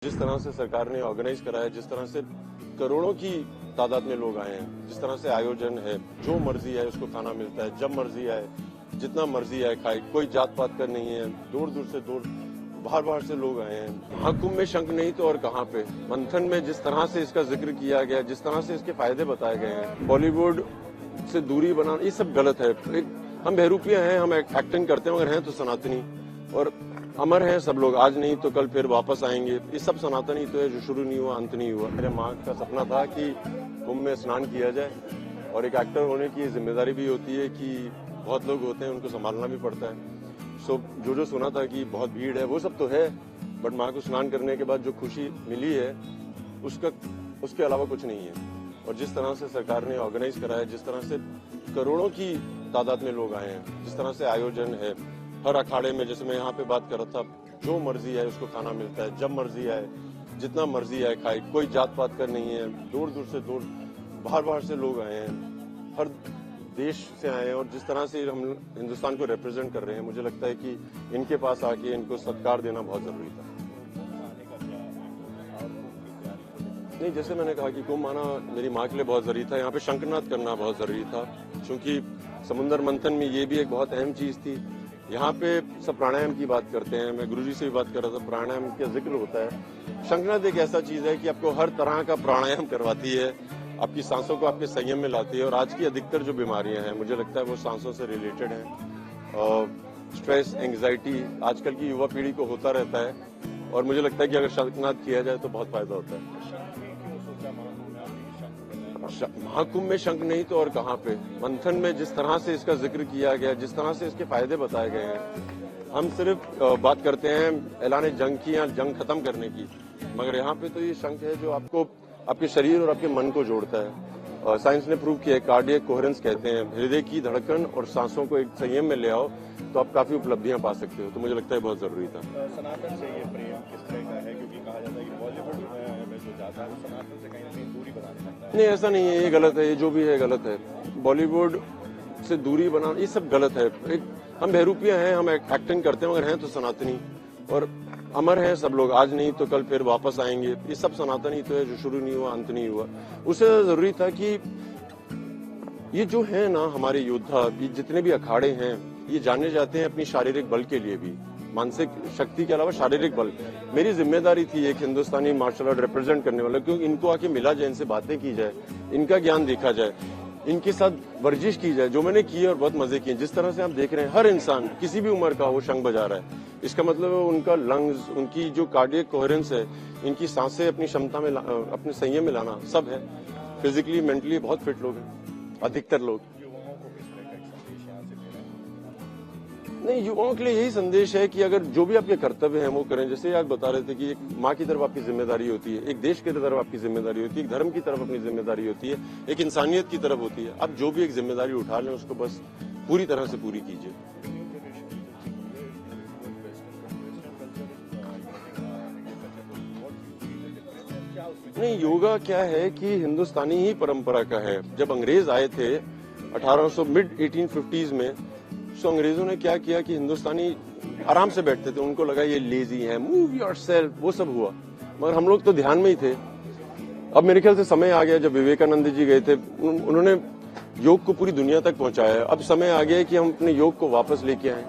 जिस तरह से सरकार ने ऑर्गेनाइज करा है, जिस तरह से करोड़ों की तादाद में लोग आए हैं, जिस तरह से आयोजन है, जो मर्जी है उसको खाना मिलता है, जब मर्जी आए, जितना मर्जी आए खाए, कोई जात पात का नहीं है, दूर दूर से दूर बाहर बाहर से लोग आए हैं। महाकुंभ में शंख नहीं तो और कहाँ पे। मंथन में जिस तरह से इसका जिक्र किया गया, जिस तरह से इसके फायदे बताए गए हैं, बॉलीवुड से दूरी बनाना, ये सब गलत है। हम बहरूपिया हैं, हम एक्टिंग करते हैं, मगर हैं तो सनातनी और अमर हैं सब लोग। आज नहीं तो कल फिर वापस आएंगे। ये सब सनातनी तो है, जो शुरू नहीं हुआ अंत नहीं हुआ। मेरे माँ का सपना था कि कुंभ में स्नान किया जाए, और एक एक्टर होने की जिम्मेदारी भी होती है कि बहुत लोग होते हैं, उनको संभालना भी पड़ता है। सो जो सुना था कि बहुत भीड़ है, वो सब तो है, बट माँ को स्नान करने के बाद जो खुशी मिली है उसके अलावा कुछ नहीं है। और जिस तरह से सरकार ने ऑर्गेनाइज करा है, जिस तरह से करोड़ों की तादाद में लोग आए हैं, जिस तरह से आयोजन है, हर अखाड़े में, जैसे मैं यहाँ पे बात कर रहा था, जो मर्जी है उसको खाना मिलता है, जब मर्जी आए, जितना मर्जी आए खाए, कोई जात पात का नहीं है, दूर दूर से दूर बाहर बाहर से लोग आए हैं, हर देश से आए हैं। और जिस तरह से हम हिंदुस्तान को रिप्रेजेंट कर रहे हैं, मुझे लगता है कि इनके पास आके इनको सत्कार देना बहुत जरूरी था। नहीं, जैसे मैंने कहा कि कुंभ आना मेरी माँ के लिए बहुत जरूरी था, यहाँ पे शंखनाद करना बहुत जरूरी था, क्योंकि समुद्र मंथन में ये भी एक बहुत अहम चीज थी। यहाँ पे सब प्राणायाम की बात करते हैं, मैं गुरुजी से भी बात कर रहा था, प्राणायाम का जिक्र होता है। शंखनाद एक ऐसा चीज है कि आपको हर तरह का प्राणायाम करवाती है, आपकी सांसों को आपके संयम में लाती है। और आज की अधिकतर जो बीमारियां हैं, मुझे लगता है वो सांसों से रिलेटेड हैं। और स्ट्रेस, एंग्जाइटी आजकल की युवा पीढ़ी को होता रहता है, और मुझे लगता है कि अगर शंखनाद किया जाए तो बहुत फायदा होता है। महाकुंभ में शंख नहीं तो और कहाँ पे। मंथन में जिस तरह से इसका जिक्र किया गया, जिस तरह से इसके फायदे बताए गए हैं, हम सिर्फ बात करते हैं ऐलान जंग की या जंग खत्म करने की, मगर यहाँ पे तो ये शंख है जो आपको आपके शरीर और आपके मन को जोड़ता है। साइंस ने प्रूव किया है, कार्डियक कोहेरेंस कहते हैं, हृदय की धड़कन और सांसों को एक संयम में ले आओ तो आप काफी उपलब्धियां पा सकते हो। तो मुझे लगता है बहुत जरूरी था। सनातन से ये प्रेम किस तरह का है, क्योंकि कहा जाता है कि बॉलीवुड में जो जाता है वो सनातन से कहीं ना कहीं दूरी बनाने लगता है। नहीं, ऐसा नहीं है, ये गलत है, ये जो भी है गलत है। बॉलीवुड से दूरी बनाना, ये सब गलत है। हम बहरूपिया हैं, हम एक्टिंग करते हैं, मगर हैं तो सनातनी और अमर हैं सब लोग। आज नहीं तो कल फिर वापस आएंगे। ये सब सनातनी तो है, जो शुरू नहीं हुआ अंत नहीं हुआ। उससे जरूरी था कि ये जो है ना हमारे योद्धा, ये जितने भी अखाड़े हैं, ये जाने जाते हैं अपनी शारीरिक बल के लिए भी, मानसिक शक्ति के अलावा शारीरिक बल। मेरी जिम्मेदारी थी एक हिंदुस्तानी मार्शल आर्ट रिप्रेजेंट करने वाला, क्योंकि इनको आके मिला जाए, इनसे बातें की जाए, इनका ज्ञान देखा जाए, इनके साथ वर्जिश की जाए, जो मैंने की और बहुत मजे किए। जिस तरह से आप देख रहे हैं, हर इंसान किसी भी उम्र का वो शंख बजा रहा है, इसका मतलब है उनका लंग्स, उनकी जो कार्डियक कोहेरेंस है, इनकी सांसें अपनी क्षमता में अपने संयम में लाना, सब है। फिजिकली मेंटली बहुत फिट लोग हैं, अधिकतर लोग। युवाओं को किस तरह का एक संदेश यहाँ से दे रहे हैं? नहीं, युवाओं के लिए यही संदेश है कि अगर जो भी आपके कर्तव्य हैं वो करें। जैसे आप बता रहे थे कि एक माँ की तरफ आपकी जिम्मेदारी होती है, एक देश की तरफ आपकी जिम्मेदारी होती है, एक धर्म की तरफ अपनी जिम्मेदारी होती है, एक इंसानियत की तरफ होती है। आप जो भी एक जिम्मेदारी उठा लें, उसको बस पूरी तरह से पूरी कीजिए। नहीं, योगा क्या है कि हिंदुस्तानी ही परंपरा का है। जब अंग्रेज आए थे 1800 मिड 1850s में, तो अंग्रेजों ने क्या किया कि हिंदुस्तानी आराम से बैठते थे, उनको लगा ये लेजी है, मूव योरसेल्फ, वो सब हुआ। मगर हम लोग तो ध्यान में ही थे। अब मेरे ख्याल से समय आ गया, जब विवेकानंद जी गए थे, उन्होंने योग को पूरी दुनिया तक पहुंचाया है। अब समय आ गया है कि हम अपने योग को वापस लेके आए।